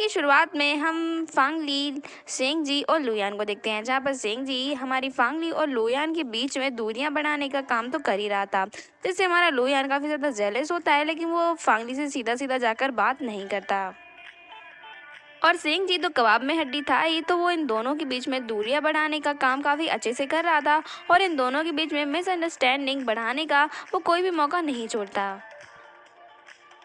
की शुरुआत में हम फांगली, सेंगजी और लुयान को देखते हैं, जहाँ पर सेंगजी हमारी फांगली और लुयान के बीच में दूरियां बढ़ाने का काम तो कर ही रहा था, जिससे हमारा लुयान काफ़ी ज़्यादा जेलस होता है, लेकिन वो फांगली से सीधा सीधा जाकर बात नहीं करता। और सेंगजी तो कबाब में हड्डी था ही, तो वो इन दोनों के बीच में दूरियां बढ़ाने का काम काफ़ी अच्छे से कर रहा था और इन दोनों के बीच में मिसअंडरस्टैंडिंग बढ़ाने का वो कोई भी मौका नहीं छोड़ता।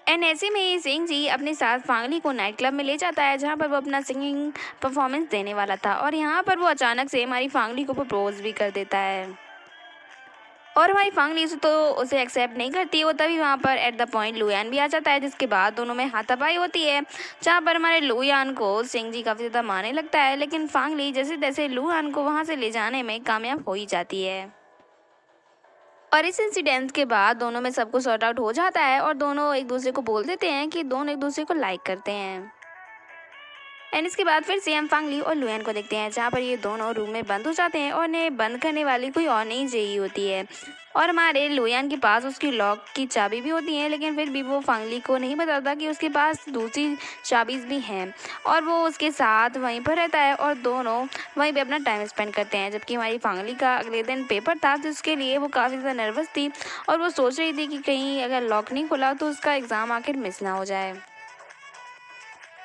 एंड ऐसे में ही सिंह जी अपने साथ फांगली को नाइट क्लब में ले जाता है, जहाँ पर वो अपना सिंगिंग परफॉर्मेंस देने वाला था और यहाँ पर वो अचानक से हमारी फांगली को प्रपोज भी कर देता है और हमारी फांगली उसे एक्सेप्ट नहीं करती। वो तभी वहाँ पर एट द पॉइंट लुयान भी आ जाता है, जिसके बाद दोनों में हाथापाई होती है, जहाँ पर हमारे लुयान को सिंह जी काफ़ी ज़्यादा मारने लगता है, लेकिन फांगली जैसे तैसे लुयान को वहाँ से ले जाने में कामयाब हो ही जाती है। और इस इंसिडेंट के बाद दोनों में सब कुछ सॉर्ट आउट हो जाता है और दोनों एक दूसरे को बोल देते हैं कि दोनों एक दूसरे को लाइक करते हैं। एंड इसके बाद फिर से हम फांगली और लुयान को देखते हैं, जहाँ पर ये दोनों रूम में बंद हो जाते हैं और इन्हें बंद करने वाली कोई और नहीं जेई होती है और हमारे लुयान के पास उसकी लॉक की चाबी भी होती है, लेकिन फिर भी वो फांगली को नहीं बताता कि उसके पास दूसरी चाबीज भी हैं और वो उसके साथ वहीं पर रहता है और दोनों वहीं पे अपना टाइम स्पेंड करते हैं। जबकि हमारी फांगली का अगले दिन पेपर था, जिसके लिए वो काफ़ी ज़्यादा नर्वस थी और वो सोच रही थी कि कहीं अगर लॉक नहीं खुला तो उसका एग्ज़ाम आखिर मिस ना हो जाए।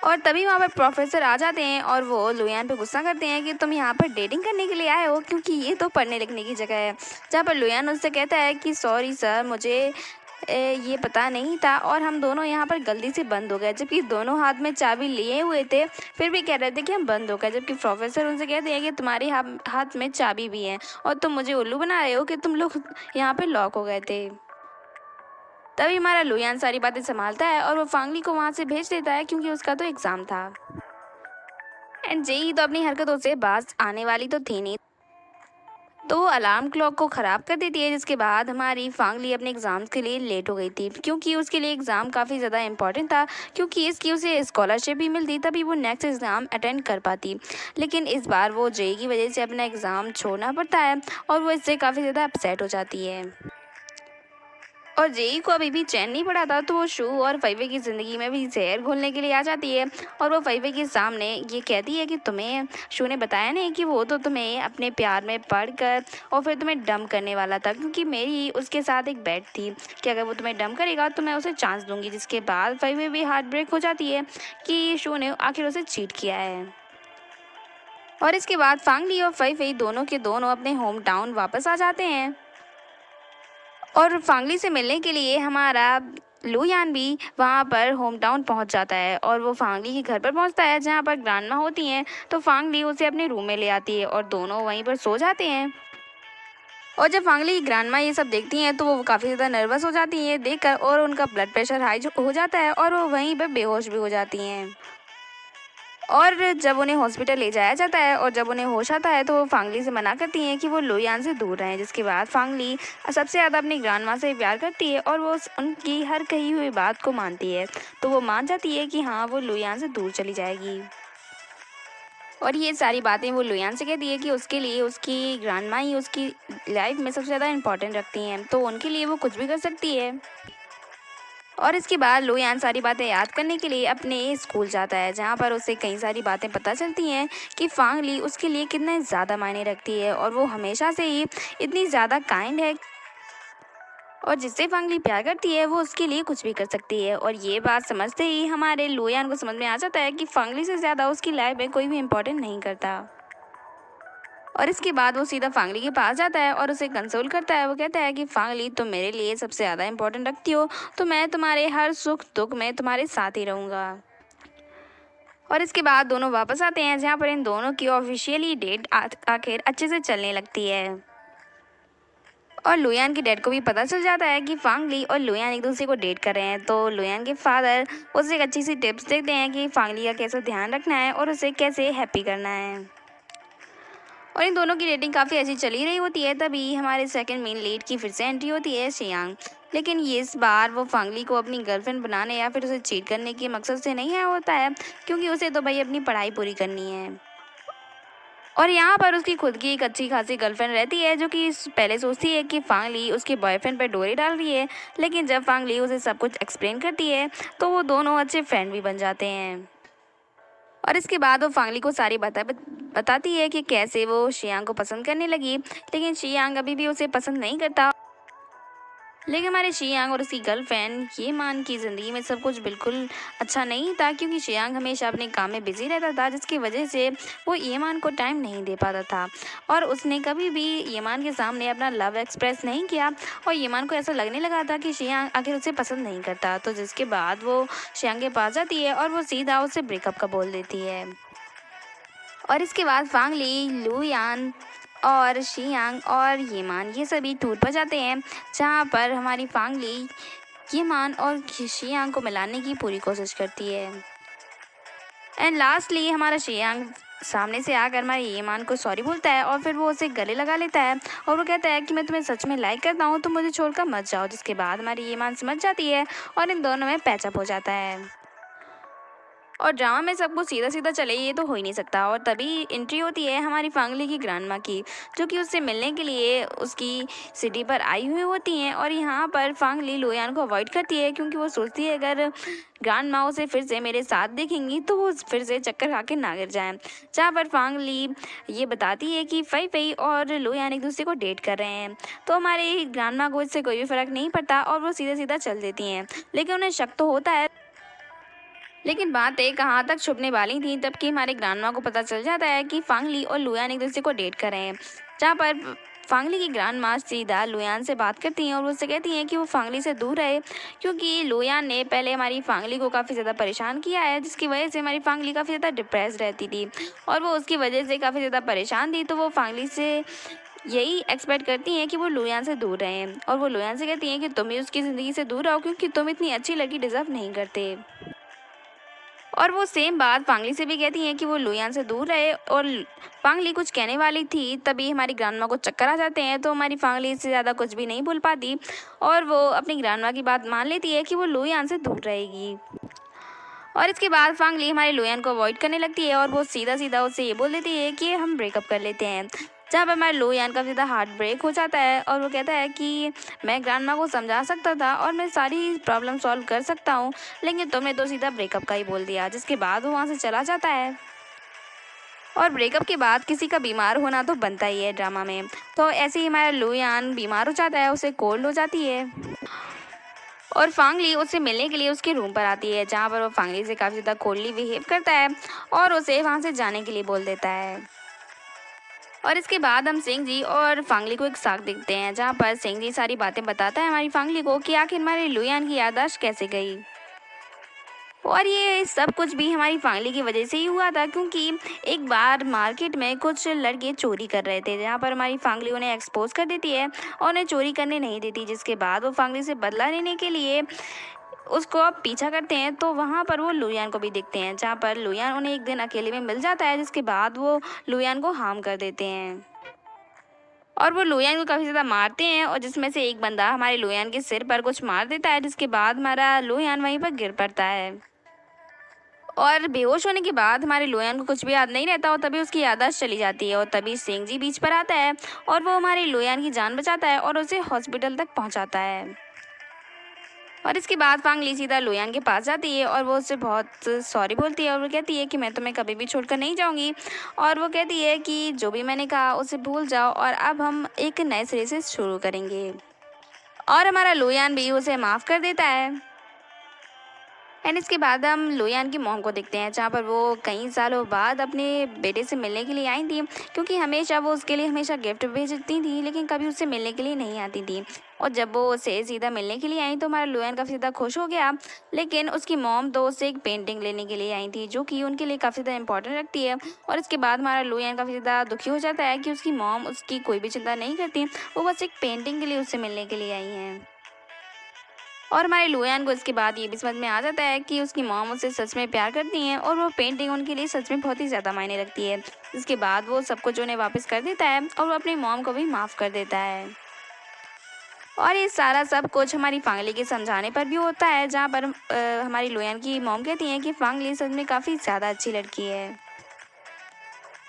और तभी वहाँ पर प्रोफेसर आ जाते हैं और वो लुयान पे गुस्सा करते हैं कि तुम यहाँ पर डेटिंग करने के लिए आए हो, क्योंकि ये तो पढ़ने लिखने की जगह है। जहाँ पर लुयान उससे कहता है कि सॉरी सर, मुझे ये पता नहीं था और हम दोनों यहाँ पर गलती से बंद हो गए, जबकि दोनों हाथ में चाबी लिए हुए थे, फिर भी कह रहे थे कि हम बंद हो गए। जबकि प्रोफेसर उनसे कहते हैं कि तुम्हारे हाथ में चाबी भी है और तुम मुझे उल्लू बना रहे हो कि तुम लोग यहाँ पर लॉक हो गए थे। तभी हमारा लुयान सारी बातें संभालता है और वो फांगली को वहाँ से भेज देता है, क्योंकि उसका तो एग्ज़ाम था। एंड जेई तो अपनी हरकतों से बाज आने वाली तो थी नहीं, तो वो अलार्म क्लॉक को ख़राब कर देती है, जिसके बाद हमारी फांगली अपने एग्ज़ाम्स के लिए लेट हो गई थी, क्योंकि उसके लिए एग्ज़ाम काफ़ी ज़्यादा इंपॉर्टेंट था, क्योंकि इसकी उसे स्कॉलरशिप भी मिलती तभी वो नेक्स्ट एग्ज़ाम अटेंड कर पाती। लेकिन इस बार वो जेई की वजह से अपना एग्ज़ाम छोड़ना पड़ता है और वो इससे काफ़ी ज़्यादा अपसेट हो जाती है और जेई को अभी भी चैन नहीं पड़ा था, तो वो शू और फईवे की ज़िंदगी में भी जहर घोलने के लिए आ जाती है और वो फईवे के सामने ये कहती है कि तुम्हें शू ने बताया नहीं कि वो तो तुम्हें अपने प्यार में पढ़कर और फिर तुम्हें डम करने वाला था, क्योंकि मेरी उसके साथ एक बेट थी कि अगर वो तुम्हें डम करेगा तो मैं उसे चांस दूंगी। जिसके बाद फईवे भी हार्ट ब्रेक हो जाती है कि शू ने आखिर उसे चीट किया है। और इसके बाद फांगली और फईवे दोनों के दोनों अपने होम टाउन वापस आ जाते हैं और फांगली से मिलने के लिए हमारा लुयान भी वहाँ पर होम टाउन पहुँच जाता है और वो फांगली के घर पर पहुँचता है, जहाँ पर ग्रांडमा होती हैं। तो फांगली उसे अपने रूम में ले आती है और दोनों वहीं पर सो जाते हैं। और जब फांगली की ग्रांडमा ये सब देखती हैं तो वो काफ़ी ज़्यादा नर्वस हो जाती हैं देखकर और उनका ब्लड प्रेशर हाई हो जाता है और वो वहीं पर बेहोश भी हो जाती हैं। और जब उन्हें हॉस्पिटल ले जाया जाता है और जब उन्हें होश आता है तो वो फांगली से मना करती हैं कि वो लुयान से दूर रहें। जिसके बाद फांगली सबसे ज़्यादा अपनी ग्रांडमा से प्यार करती है और वो उनकी हर कही हुई बात को मानती है, तो वो मान जाती है कि हाँ, वो लुयान से दूर चली जाएगी। और ये सारी बातें वो लुयान से कहती है कि उसके लिए उसकी ग्रांडमा ही उसकी लाइफ में सबसे ज़्यादा इम्पोर्टेंट रखती हैं, तो उनके लिए वो कुछ भी कर सकती है। और इसके बाद लुयान सारी बातें याद करने के लिए अपने स्कूल जाता है, जहाँ पर उसे कई सारी बातें पता चलती हैं कि फांगली उसके लिए कितना ज़्यादा मायने रखती है और वो हमेशा से ही इतनी ज़्यादा काइंड है और जिससे फांगली प्यार करती है वो उसके लिए कुछ भी कर सकती है। और ये बात समझते ही हमारे लुयान को समझ में आ जाता है कि फांगली से ज़्यादा उसकी लाइफ में कोई भी इम्पोर्टेंट नहीं करता। और इसके बाद वो सीधा फांगली के पास जाता है और उसे कंसोल करता है। वो कहता है कि फांगली, तुम मेरे लिए सबसे ज़्यादा इम्पोर्टेंट रखती हो, तो मैं तुम्हारे हर सुख दुख में तुम्हारे साथ ही रहूँगा। और इसके बाद दोनों वापस आते हैं, जहाँ पर इन दोनों की ऑफिशियली डेट आखिर अच्छे से चलने लगती है और लुयान के डैड को भी पता चल जाता है कि फांगली और लुयान एक दूसरे को डेट कर रहे हैं। तो लुयान के फादर उसे एक अच्छी सी टिप्स देते हैं कि फांगली का कैसे ध्यान रखना है और उसे कैसे हैप्पी करना है। और इन दोनों की डेटिंग काफ़ी अच्छी चली रही होती है। तभी हमारे सेकंड मेन लीड की फिर से एंट्री होती है, शियांग। लेकिन ये इस बार वो फांगली को अपनी गर्लफ्रेंड बनाने या फिर उसे चीट करने के मकसद से नहीं आया होता है, क्योंकि उसे तो भाई अपनी पढ़ाई पूरी करनी है। और यहाँ पर उसकी खुद की एक अच्छी खासी गर्लफ्रेंड रहती है, जो कि पहले सोचती है कि फांगली उसके बॉयफ्रेंड पर डोरी डाल रही है, लेकिन जब फांगली उसे सब कुछ एक्सप्लेन करती है तो वो दोनों अच्छे फ्रेंड भी बन जाते हैं। और इसके बाद वो फांगली को सारी बताती है कि कैसे वो शियांग को पसंद करने लगी, लेकिन शियांग अभी भी उसे पसंद नहीं करता। लेकिन हमारे शियांग और उसकी गर्लफ्रेंड येमान की ज़िंदगी में सब कुछ बिल्कुल अच्छा नहीं था, क्योंकि शियांग हमेशा अपने काम में बिजी रहता था, जिसकी वजह से वो येमान को टाइम नहीं दे पाता था और उसने कभी भी येमान के सामने अपना लव एक्सप्रेस नहीं किया और येमान को ऐसा लगने लगा था कि शियांग आखिर उसे पसंद नहीं करता। तो जिसके बाद वो शियांग के पास जाती है और वो सीधा उसे ब्रेकअप का बोल देती है। और इसके बाद फांगली, लुयान और शियांग और येमान ये सभी टूर पर जाते हैं, जहाँ पर हमारी फांगली येमान और शियांग को मिलाने की पूरी कोशिश करती है। एंड लास्टली हमारा शियांग सामने से आकर हमारे येमान को सॉरी बोलता है और फिर वो उसे गले लगा लेता है और वो कहता है कि मैं तुम्हें सच में लाइक करता हूँ, तो मुझे छोड़कर मत जाओ। जिसके बाद हमारी येमान समझ जाती है और इन दोनों में पैचअप हो जाता है। और ड्रामा में सब कुछ सीधा सीधा चले ये तो हो ही नहीं सकता। और तभी एंट्री होती है हमारी फांगली की ग्रैंडमा की, जो कि उससे मिलने के लिए उसकी सिटी पर आई हुई होती हैं। और यहाँ पर फांगली लुयान को अवॉइड करती है, क्योंकि वो सोचती है अगर ग्रैंडमा उसे फिर से मेरे साथ देखेंगी तो वो फिर से चक्कर खा के ना गिर जाए। जहाँ पर फांगली ये बताती है कि फई फई और लुयान एक दूसरे को डेट कर रहे हैं, तो हमारे ग्रैंडमा को इससे कोई भी फर्क नहीं पड़ता और वो सीधा सीधा चल देती हैं। लेकिन उन्हें शक तो होता है, लेकिन बातें कहाँ तक छुपने वाली थी, तब कि हमारे ग्रैंडमा को पता चल जाता है कि फांगली और लुयान एक दूसरे को डेट कर रहे हैं। जहाँ पर फांगली की ग्रैंडमा सीधा लुयान से बात करती हैं और उससे कहती हैं कि वो फांगली से दूर रहे, क्योंकि लुयान ने पहले हमारी फांगली को काफ़ी ज़्यादा परेशान किया है, जिसकी वजह से हमारी फांगली काफ़ी ज़्यादा डिप्रेस रहती थी और वो उसकी वजह से काफ़ी ज़्यादा परेशान थी। तो वो फांगली से यही एक्सपेक्ट करती हैं कि वो लुयान से दूर रहें और वो लुयान से कहती हैं कि तुम भी उसकी ज़िंदगी से दूर रहो, क्योंकि तुम इतनी अच्छी लड़की डिज़र्व नहीं करते। और वो सेम बात फांगली से भी कहती हैं कि वो लुयान से दूर रहे। और फांगली कुछ कहने वाली थी, तभी हमारी ग्रैंडमा को चक्कर आ जाते हैं, तो हमारी फांगली इससे ज़्यादा कुछ भी नहीं बोल पाती और वो अपनी ग्रैंडमा की बात मान लेती है कि वो लुयान से दूर रहेगी। और इसके बाद फांगली हमारे लुयान को अवॉइड करने लगती है और वो सीधा सीधा उससे ये बोल देती है कि हम ब्रेकअप कर लेते हैं। जहाँ पर हमारे लुयान का सीधा हार्ट ब्रेक हो जाता है और वो कहता है कि मैं ग्रैंडमा को समझा सकता था और मैं सारी प्रॉब्लम सॉल्व कर सकता हूँ, लेकिन तुमने तो सीधा ब्रेकअप का ही बोल दिया। जिसके बाद वो वहाँ से चला जाता है। और ब्रेकअप के बाद किसी का बीमार होना तो बनता ही है ड्रामा में, तो ऐसे ही हमारा लुयान बीमार हो जाता है, उसे कोल्ड हो जाती है और फांगली उससे मिलने के लिए उसके रूम पर आती है, जहाँ पर वो फांगली से काफ़ी ज़्यादा कोल्डली बिहेव करता है और उसे वहाँ से जाने के लिए बोल देता है। और इसके बाद हम सिंह जी और फांगली को एक साथ देखते हैं, जहाँ पर सिंह जी सारी बातें बताता है हमारी फांगली को कि आखिर हमारे लुयान की याददाश्त कैसे गई। और ये सब कुछ भी हमारी फांगली की वजह से ही हुआ था, क्योंकि एक बार मार्केट में कुछ लड़के चोरी कर रहे थे, जहाँ पर हमारी फांगली उन्हें एक्सपोज कर देती है और उन्हें चोरी करने नहीं देती। जिसके बाद वो फांगली से बदला लेने के लिए उसको अब पीछा करते हैं, तो वहाँ पर वो लुयान को भी देखते हैं, जहाँ पर लुयान उन्हें एक दिन अकेले में मिल जाता है। जिसके बाद वो लुयान को हार्म कर देते हैं और वो लुयान को काफ़ी ज़्यादा मारते हैं और जिसमें से एक बंदा हमारे लुयान के सिर पर कुछ मार देता है। जिसके बाद हमारा लुयान वहीं पर गिर पड़ता है और बेहोश होने के बाद हमारे लुयान को कुछ भी याद नहीं रहता और तभी उसकी याददाश्त चली जाती है। और तभी सिंह जी बीच पर आता है और वो हमारे लुयान की जान बचाता है और उसे हॉस्पिटल तक पहुंचाता है। और इसके बाद फांगली सीधा लुयान के पास जाती है और वो उससे बहुत सॉरी बोलती है और वो कहती है कि मैं तुम्हें कभी भी छोड़कर नहीं जाऊंगी। और वो कहती है कि जो भी मैंने कहा उसे भूल जाओ और अब हम एक नए सिरे से शुरू करेंगे। और हमारा लुयान भी उसे माफ़ कर देता है। एंड इसके बाद हम लुयान की मॉम को देखते हैं, जहाँ पर वो कई सालों बाद अपने बेटे से मिलने के लिए आई थी, क्योंकि हमेशा वो उसके लिए हमेशा गिफ्ट भेजती थी, लेकिन कभी उससे मिलने के लिए नहीं आती थी। और जब वो उससे सीधा मिलने के लिए आई तो हमारा लुयान काफ़ी ज़्यादा खुश हो गया। लेकिन उसकी मॉम तो उससे एक पेंटिंग लेने के लिए आई थी, जो कि उनके लिए काफ़ी ज़्यादा इंपॉर्टेंट रखती है। और इसके बाद हमारा लुयान काफ़ी ज़्यादा दुखी हो जाता है कि उसकी मॉम उसकी कोई भी चिंता नहीं करती, वो बस एक पेंटिंग के लिए उससे मिलने के लिए आई हैं। और हमारे लुयान को इसके बाद ये भी समझ में आ जाता है कि उसकी मॉम उससे सच में प्यार करती हैं और वो पेंटिंग उनके लिए सच में बहुत ही ज़्यादा मायने रखती है। इसके बाद वो सब कुछ उन्हें वापस कर देता है और वो अपनी मॉम को भी माफ़ कर देता है। और ये सारा सब कुछ हमारी फांगली के समझाने पर भी होता है, जहाँ पर हमारी लुयान की मॉम कहती हैं कि फांगली सच में काफ़ी ज़्यादा अच्छी लड़की है।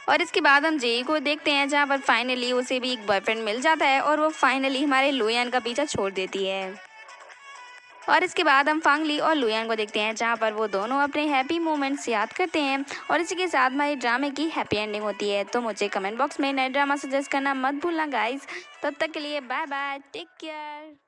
और इसके बाद हम जेई को देखते हैं, जहाँ पर फाइनली उसे भी एक बॉयफ्रेंड मिल जाता है और वो फाइनली हमारे लुयान का पीछा छोड़ देती है। और इसके बाद हम फांगली और लुयान को देखते हैं, जहाँ पर वो दोनों अपने हैप्पी मोमेंट्स याद करते हैं और इसी के साथ हमारी ड्रामे की हैप्पी एंडिंग होती है। तो मुझे कमेंट बॉक्स में नए ड्रामा सजेस्ट करना मत भूलना गाइस। तब तक के लिए बाय बाय, टेक केयर।